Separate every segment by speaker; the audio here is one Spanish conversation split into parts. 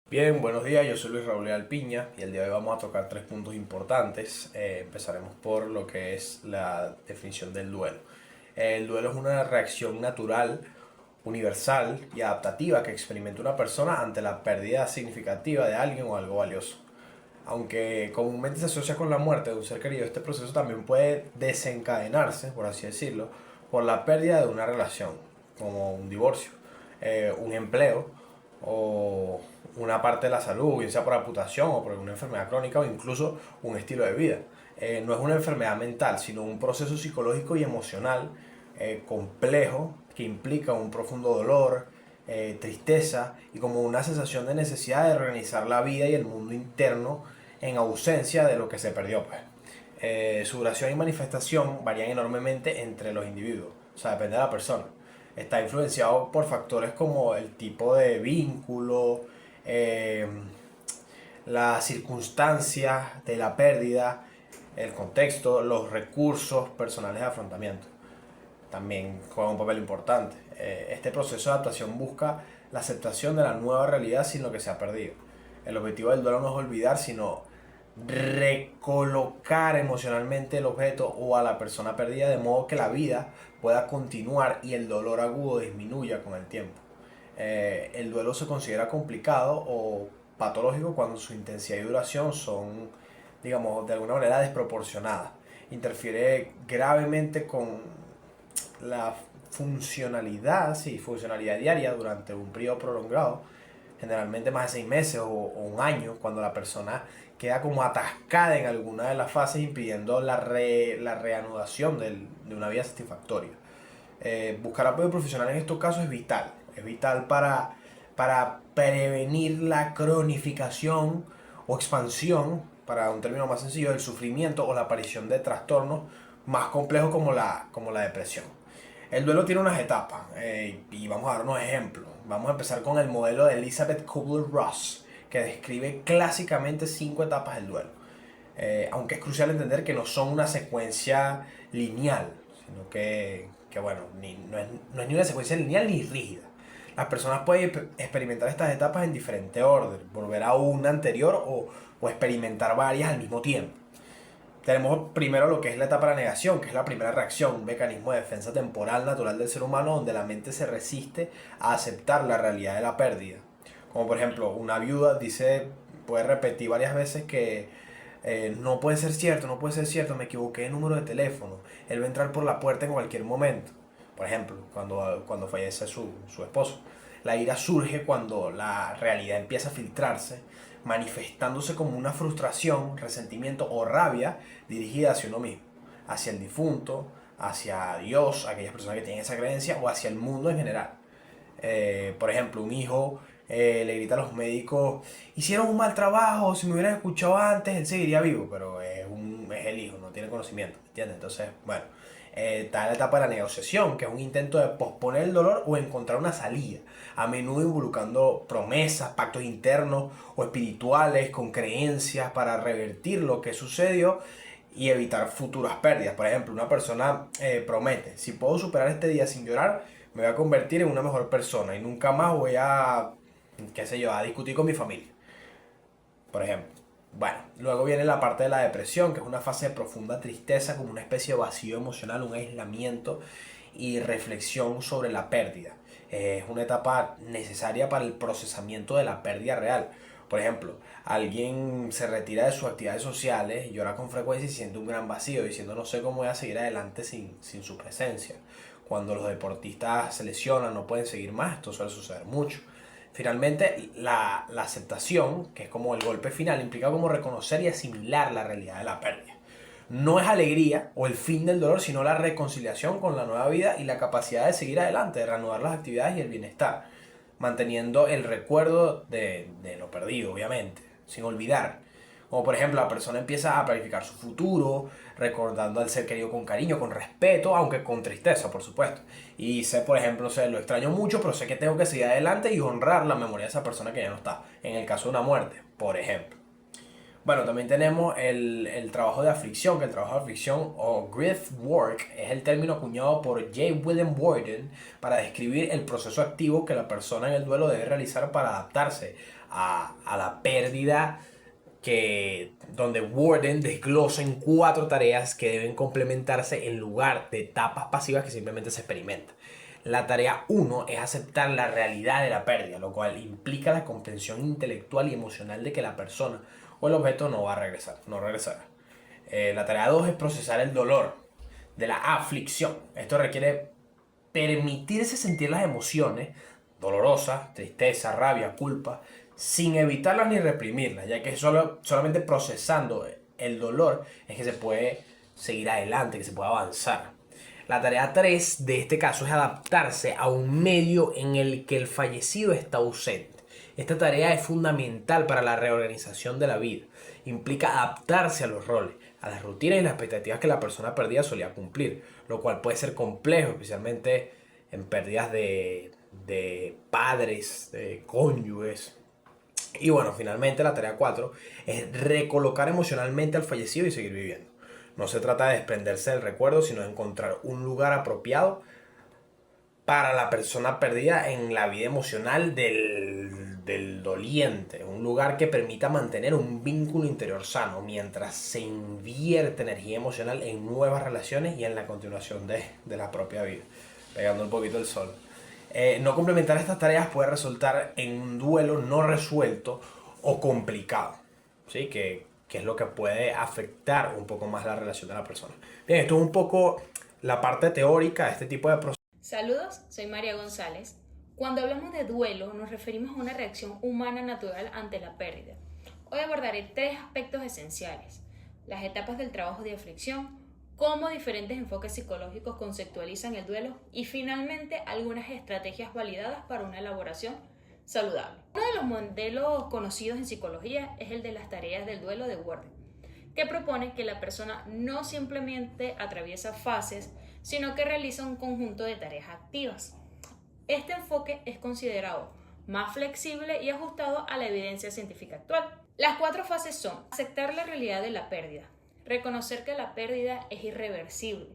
Speaker 1: Bien, buenos días, yo soy Luis Raúl Alpiña y el día de hoy vamos a tocar tres puntos importantes. Empezaremos por lo que es la definición del duelo. El duelo es una reacción natural, universal y adaptativa que experimenta una persona ante la pérdida significativa de alguien o algo valioso. Aunque comúnmente se asocia con la muerte de un ser querido, este proceso también puede desencadenarse, por así decirlo, por la pérdida de una relación, como un divorcio, un empleo o una parte de la salud, bien sea por amputación o por alguna enfermedad crónica o incluso un estilo de vida. No es una enfermedad mental, sino un proceso psicológico y emocional complejo que implica un profundo dolor, tristeza y como una sensación de necesidad de reorganizar la vida y el mundo interno en ausencia de lo que se perdió. Pues. Su duración y manifestación varían enormemente entre los individuos, o sea, depende de la persona. Está influenciado por factores como el tipo de vínculo, eh, las circunstancias de la pérdida, el contexto, los recursos personales de afrontamiento. También juega un papel importante. Este proceso de adaptación busca la aceptación de la nueva realidad sin lo que se ha perdido. El objetivo del duelo no es olvidar, sino recolocar emocionalmente el objeto o a la persona perdida de modo que la vida pueda continuar y el dolor agudo disminuya con el tiempo. El duelo se considera complicado o patológico cuando su intensidad y duración son, digamos, de alguna manera desproporcionadas. Interfiere gravemente con la funcionalidad, sí, funcionalidad diaria durante un periodo prolongado, generalmente más de 6 meses o un año, cuando la persona queda como atascada en alguna de las fases, impidiendo la reanudación de una vida satisfactoria. Buscar apoyo profesional en estos casos es vital para prevenir la cronificación o expansión, para un término más sencillo, del sufrimiento o la aparición de trastornos más complejos como la depresión. El duelo tiene unas etapas y vamos a dar unos ejemplos. Vamos a empezar con el modelo de Elizabeth Kubler-Ross, que describe clásicamente 5 etapas del duelo. Aunque es crucial entender que no son una secuencia lineal, sino que bueno, no es ni una secuencia lineal ni rígida. Las personas pueden experimentar estas etapas en diferente orden, volver a una anterior o experimentar varias al mismo tiempo. Tenemos primero lo que es la etapa de la negación, que es la primera reacción, un mecanismo de defensa temporal natural del ser humano donde la mente se resiste a aceptar la realidad de la pérdida. Como por ejemplo, una viuda puede repetir varias veces que no puede ser cierto, no puede ser cierto, me equivoqué de número de teléfono, él va a entrar por la puerta en cualquier momento. Por ejemplo, cuando fallece su esposo. La ira surge cuando la realidad empieza a filtrarse, manifestándose como una frustración, resentimiento o rabia dirigida hacia uno mismo, hacia el difunto, hacia Dios, aquellas personas que tienen esa creencia, o hacia el mundo en general. Por ejemplo, un hijo le grita a los médicos, hicieron un mal trabajo, si me hubieran escuchado antes, él seguiría vivo, pero es el hijo, no tiene conocimiento, ¿entiendes? Entonces, bueno, está la etapa de la negociación, que es un intento de posponer el dolor o encontrar una salida, a menudo involucrando promesas, pactos internos o espirituales con creencias para revertir lo que sucedió y evitar futuras pérdidas. Por ejemplo, una persona promete, si puedo superar este día sin llorar, me voy a convertir en una mejor persona y nunca más voy a, qué sé yo, a discutir con mi familia, por ejemplo. Bueno, luego viene la parte de la depresión, que es una fase de profunda tristeza, como una especie de vacío emocional, un aislamiento y reflexión sobre la pérdida. Es una etapa necesaria para el procesamiento de la pérdida real. Por ejemplo, alguien se retira de sus actividades sociales, llora con frecuencia y siente un gran vacío, diciendo no sé cómo voy a seguir adelante sin su presencia. Cuando los deportistas se lesionan, no pueden seguir más, esto suele suceder mucho. Finalmente, la aceptación, que es como el golpe final, implica como reconocer y asimilar la realidad de la pérdida. No es alegría o el fin del dolor, sino la reconciliación con la nueva vida y la capacidad de seguir adelante, de reanudar las actividades y el bienestar, manteniendo el recuerdo de lo perdido, obviamente, sin olvidar. Como por ejemplo, la persona empieza a planificar su futuro, recordando al ser querido con cariño, con respeto, aunque con tristeza, por supuesto. Y sé, por ejemplo, sé, lo extraño mucho, pero sé que tengo que seguir adelante y honrar la memoria de esa persona que ya no está. En el caso de una muerte, por ejemplo. Bueno, también tenemos el trabajo de aflicción, que el trabajo de aflicción o grief work es el término acuñado por J. William Worden para describir el proceso activo que la persona en el duelo debe realizar para adaptarse a la pérdida, donde Worden desglosa en 4 tareas que deben complementarse en lugar de etapas pasivas que simplemente se experimentan. La tarea 1 es aceptar la realidad de la pérdida, lo cual implica la comprensión intelectual y emocional de que la persona o el objeto no va a regresar, no regresará. La tarea 2 es procesar el dolor de la aflicción. Esto requiere permitirse sentir las emociones dolorosas, tristeza, rabia, culpa, sin evitarlas ni reprimirlas, ya que solamente procesando el dolor es que se puede seguir adelante, que se puede avanzar. La tarea 3 de este caso es adaptarse a un medio en el que el fallecido está ausente. Esta tarea es fundamental para la reorganización de la vida. Implica adaptarse a los roles, a las rutinas y las expectativas que la persona perdida solía cumplir, lo cual puede ser complejo, especialmente en pérdidas de padres, de cónyuges. Y bueno, finalmente la tarea 4 es recolocar emocionalmente al fallecido y seguir viviendo. No se trata de desprenderse del recuerdo, sino de encontrar un lugar apropiado para la persona perdida en la vida emocional del doliente. Un lugar que permita mantener un vínculo interior sano mientras se invierte energía emocional en nuevas relaciones y en la continuación de la propia vida. Pegando un poquito el sol. No complementar estas tareas puede resultar en un duelo no resuelto o complicado, ¿sí? Que es lo que puede afectar un poco más la relación de la persona. Bien, esto es un poco la parte teórica de este tipo de procesos.
Speaker 2: Saludos, soy María González. Cuando hablamos de duelo, nos referimos a una reacción humana natural ante la pérdida. Hoy abordaré 3 aspectos esenciales: las etapas del trabajo de aflicción, cómo diferentes enfoques psicológicos conceptualizan el duelo y finalmente algunas estrategias validadas para una elaboración saludable. Uno de los modelos conocidos en psicología es el de las tareas del duelo de Worden, que propone que la persona no simplemente atraviesa fases, sino que realiza un conjunto de tareas activas. Este enfoque es considerado más flexible y ajustado a la evidencia científica actual. Las 4 fases son: aceptar la realidad de la pérdida, reconocer que la pérdida es irreversible,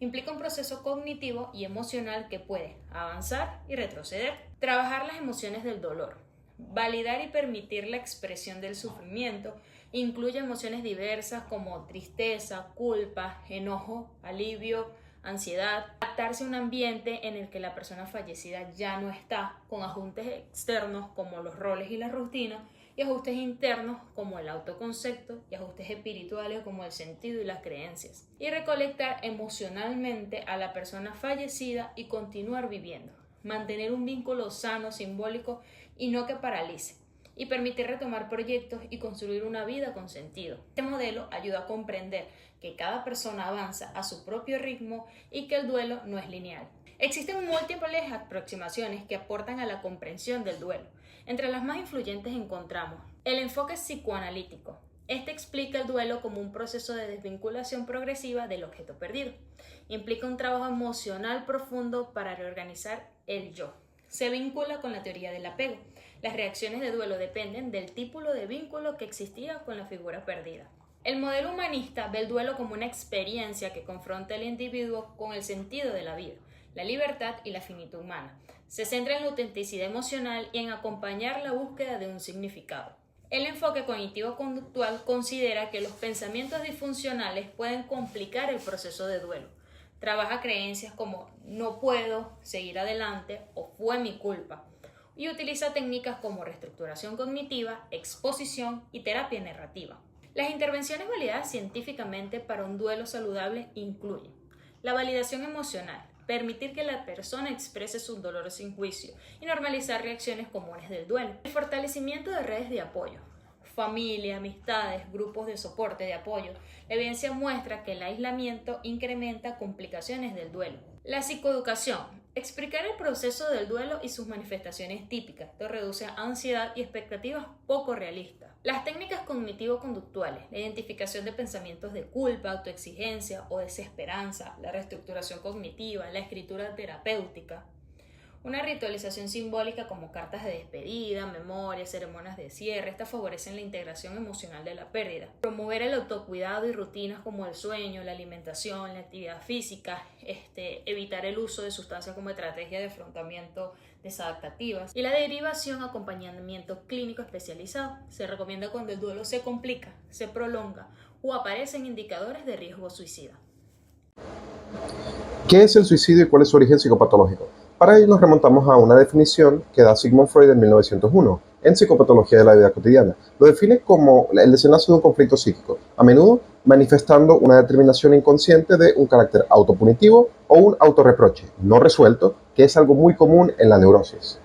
Speaker 2: implica un proceso cognitivo y emocional que puede avanzar y retroceder, trabajar las emociones del dolor, validar y permitir la expresión del sufrimiento, incluye emociones diversas como tristeza, culpa, enojo, alivio, ansiedad, adaptarse a un ambiente en el que la persona fallecida ya no está, con ajustes externos como los roles y la rutina, y ajustes internos como el autoconcepto, y ajustes espirituales como el sentido y las creencias. Y recolectar emocionalmente a la persona fallecida y continuar viviendo. Mantener un vínculo sano, simbólico y no que paralice, y permitir retomar proyectos y construir una vida con sentido. Este modelo ayuda a comprender que cada persona avanza a su propio ritmo y que el duelo no es lineal. Existen múltiples aproximaciones que aportan a la comprensión del duelo. Entre las más influyentes encontramos el enfoque psicoanalítico. Este explica el duelo como un proceso de desvinculación progresiva del objeto perdido. Implica un trabajo emocional profundo para reorganizar el yo. Se vincula con la teoría del apego. Las reacciones de duelo dependen del tipo de vínculo que existía con la figura perdida. El modelo humanista ve el duelo como una experiencia que confronta al individuo con el sentido de la vida, la libertad y la finitud humana. Se centra en la autenticidad emocional y en acompañar la búsqueda de un significado. El enfoque cognitivo-conductual considera que los pensamientos disfuncionales pueden complicar el proceso de duelo. Trabaja creencias como no puedo seguir adelante o fue mi culpa, y utiliza técnicas como reestructuración cognitiva, exposición y terapia narrativa. Las intervenciones validadas científicamente para un duelo saludable incluyen la validación emocional, permitir que la persona exprese sus dolores sin juicio y normalizar reacciones comunes del duelo. El fortalecimiento de redes de apoyo, familia, amistades, grupos de soporte, de apoyo. La evidencia muestra que el aislamiento incrementa complicaciones del duelo. La psicoeducación, explicar el proceso del duelo y sus manifestaciones típicas. Esto reduce ansiedad y expectativas poco realistas. Las técnicas cognitivo-conductuales, la identificación de pensamientos de culpa, autoexigencia o desesperanza, la reestructuración cognitiva, la escritura terapéutica. Una ritualización simbólica como cartas de despedida, memorias, ceremonias de cierre, estas favorecen la integración emocional de la pérdida. Promover el autocuidado y rutinas como el sueño, la alimentación, la actividad física, evitar el uso de sustancias como estrategia de afrontamiento desadaptativas y la derivación acompañamiento clínico especializado. Se recomienda cuando el duelo se complica, se prolonga o aparecen indicadores de riesgo suicida.
Speaker 3: ¿Qué es el suicidio y cuál es su origen psicopatológico? Para ello nos remontamos a una definición que da Sigmund Freud en 1901 en Psicopatología de la vida cotidiana. Lo define como el desenlace de un conflicto psíquico, a menudo manifestando una determinación inconsciente de un carácter autopunitivo o un autorreproche no resuelto, que es algo muy común en la neurosis.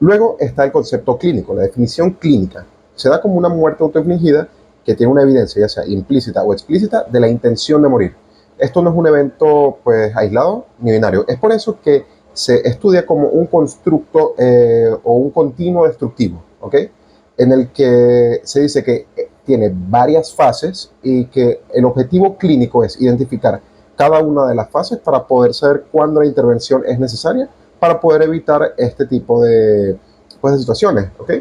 Speaker 3: Luego está el concepto clínico, la definición clínica. Se da como una muerte autoinfligida que tiene una evidencia, ya sea implícita o explícita, de la intención de morir. Esto no es un evento pues aislado ni binario. Es por eso que se estudia como un constructo o un continuo destructivo, ¿ok? En el que se dice que tiene varias fases y que el objetivo clínico es identificar cada una de las fases para poder saber cuándo la intervención es necesaria para poder evitar este tipo de, pues, de situaciones, ¿ok?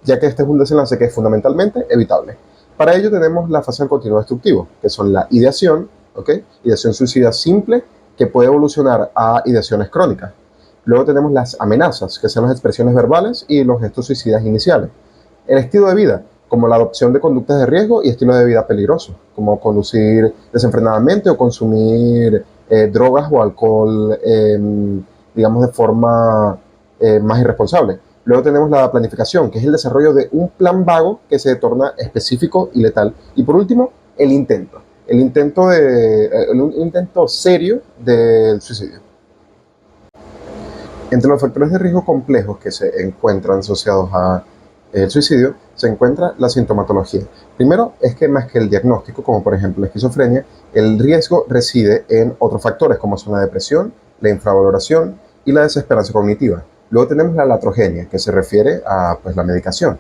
Speaker 3: Ya que este es un desenlace que es fundamentalmente evitable. Para ello tenemos la fase del continuo destructivo, que son la ideación, ¿ok? Ideación suicida simple, que puede evolucionar a ideaciones crónicas. Luego tenemos las amenazas, que son las expresiones verbales y los gestos suicidas iniciales. El estilo de vida, como la adopción de conductas de riesgo y estilo de vida peligroso, como conducir desenfrenadamente o consumir drogas o alcohol, digamos, de forma más irresponsable. Luego tenemos la planificación, que es el desarrollo de un plan vago que se torna específico y letal. Y por último, el intento. Un intento serio del suicidio. Entre los factores de riesgo complejos que se encuentran asociados al suicidio, se encuentra la sintomatología. Primero es que más que el diagnóstico, como por ejemplo la esquizofrenia, el riesgo reside en otros factores como son la depresión, la infravaloración y la desesperanza cognitiva. Luego tenemos la latrogenia, que se refiere a pues, la medicación.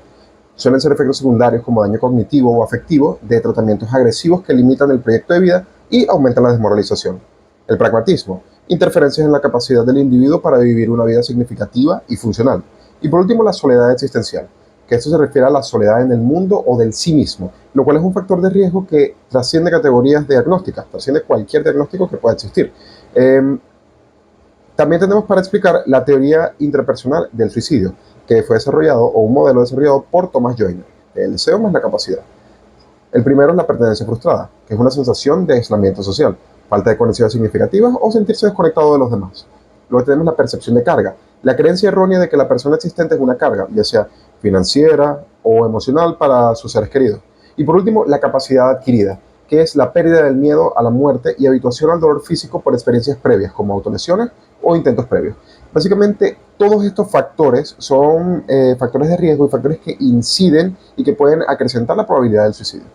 Speaker 3: Suelen ser efectos secundarios como daño cognitivo o afectivo de tratamientos agresivos que limitan el proyecto de vida y aumentan la desmoralización. El pragmatismo, interferencias en la capacidad del individuo para vivir una vida significativa y funcional. Y por último, la soledad existencial, que esto se refiere a la soledad en el mundo o del sí mismo, lo cual es un factor de riesgo que trasciende categorías diagnósticas, trasciende cualquier diagnóstico que pueda existir. También tenemos para explicar la teoría intrapersonal del suicidio, que fue desarrollado, o un modelo desarrollado por Thomas Joyner, el deseo más la capacidad. El primero es la pertenencia frustrada, que es una sensación de aislamiento social, falta de conexiones significativas o sentirse desconectado de los demás. Luego tenemos la percepción de carga, la creencia errónea de que la persona existente es una carga, ya sea financiera o emocional para sus seres queridos. Y por último, la capacidad adquirida, que es la pérdida del miedo a la muerte y habituación al dolor físico por experiencias previas, como autolesiones o intentos previos. Básicamente, todos estos factores son factores de riesgo y factores que inciden y que pueden acrecentar la probabilidad del suicidio.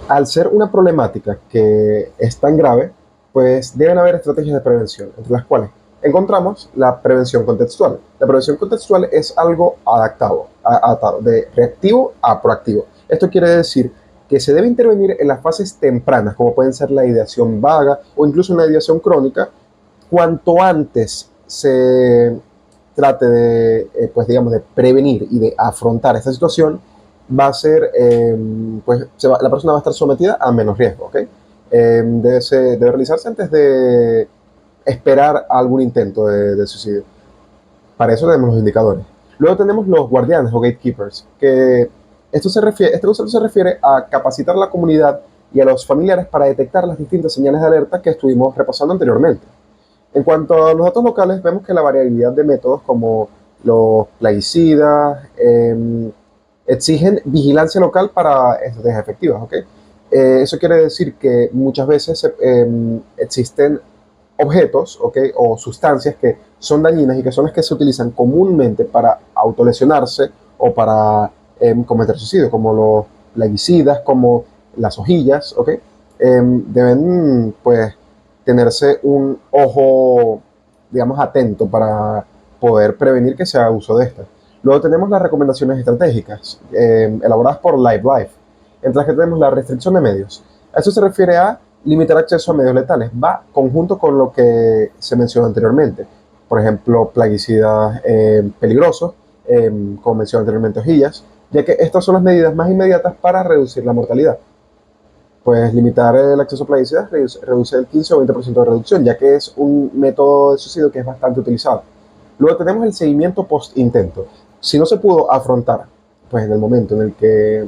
Speaker 3: Al ser una problemática que es tan grave, pues deben haber estrategias de prevención, entre las cuales encontramos la prevención contextual. La prevención contextual es algo adaptado, de reactivo a proactivo. Esto quiere decir que se debe intervenir en las fases tempranas, como pueden ser la ideación vaga o incluso una ideación crónica, cuanto antes se trate de, pues digamos, de prevenir y de afrontar esta situación, va a ser, pues la persona va a estar sometida a menos riesgo, ¿ok? Debe realizarse antes de esperar algún intento de suicidio. Para eso tenemos los indicadores. Luego tenemos los guardianes o gatekeepers, que este concepto se refiere a capacitar a la comunidad y a los familiares para detectar las distintas señales de alerta que estuvimos repasando anteriormente. En cuanto a los datos locales, vemos que la variabilidad de métodos como los plaguicidas exigen vigilancia local para estrategias efectivas, ¿ok? Eso quiere decir que muchas veces existen objetos, ¿okay? O sustancias que son dañinas y que son las que se utilizan comúnmente para autolesionarse o para cometer suicidio, como los plaguicidas, como las hojillas, ¿okay? Deben, pues, tenerse un ojo, digamos, atento para poder prevenir que se haga uso de estas. Luego tenemos las recomendaciones estratégicas elaboradas por LiveLife, entre las que tenemos la restricción de medios. Esto se refiere a limitar acceso a medios letales. Va conjunto con lo que se mencionó anteriormente. Por ejemplo, plaguicidas peligrosos, como mencioné anteriormente, hojillas, ya que estas son las medidas más inmediatas para reducir la mortalidad. Pues limitar el acceso a plaguicidas reduce el 15 o 20% de reducción, ya que es un método de suicidio que es bastante utilizado. Luego tenemos el seguimiento post-intento. Si no se pudo afrontar, pues en el momento en el que,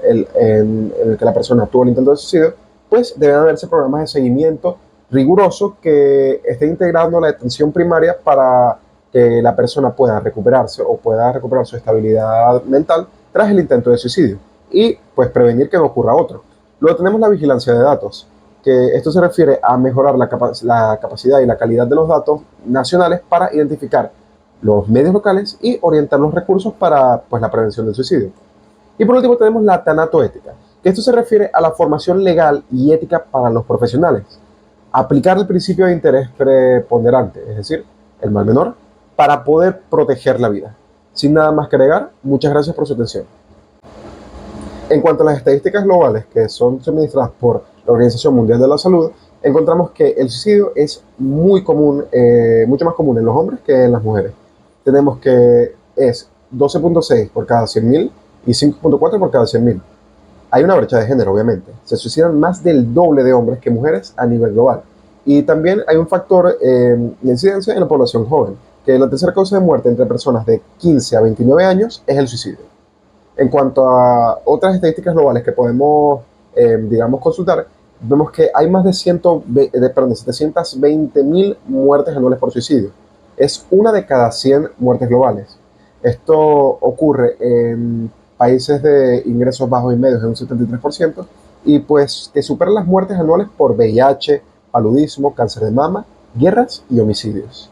Speaker 3: en el que la persona tuvo el intento de suicidio, pues deben haberse programas de seguimiento riguroso que esté integrando la atención primaria para que la persona pueda recuperarse o pueda recuperar su estabilidad mental tras el intento de suicidio y pues prevenir que no ocurra otro. Luego tenemos la vigilancia de datos, que esto se refiere a mejorar la capacidad y la calidad de los datos nacionales para identificar los medios locales y orientar los recursos para pues, la prevención del suicidio. Y por último tenemos la tanatoética, que esto se refiere a la formación legal y ética para los profesionales. Aplicar el principio de interés preponderante, es decir, el mal menor, para poder proteger la vida. Sin nada más que agregar, muchas gracias por su atención. En cuanto a las estadísticas globales que son suministradas por la Organización Mundial de la Salud, encontramos que el suicidio es muy común, mucho más común en los hombres que en las mujeres. Tenemos que es 12.6 por cada 100.000 y 5.4 por cada 100.000. Hay una brecha de género, obviamente. Se suicidan más del doble de hombres que mujeres a nivel global. Y también hay un factor de incidencia en la población joven, que la tercera causa de muerte entre personas de 15 a 29 años es el suicidio. En cuanto a otras estadísticas globales que podemos, digamos, consultar, vemos que hay más de 720.000 muertes anuales por suicidio. Es una de cada 100 muertes globales. Esto ocurre en países de ingresos bajos y medios en un 73%, y pues que supera las muertes anuales por VIH, paludismo, cáncer de mama, guerras y homicidios.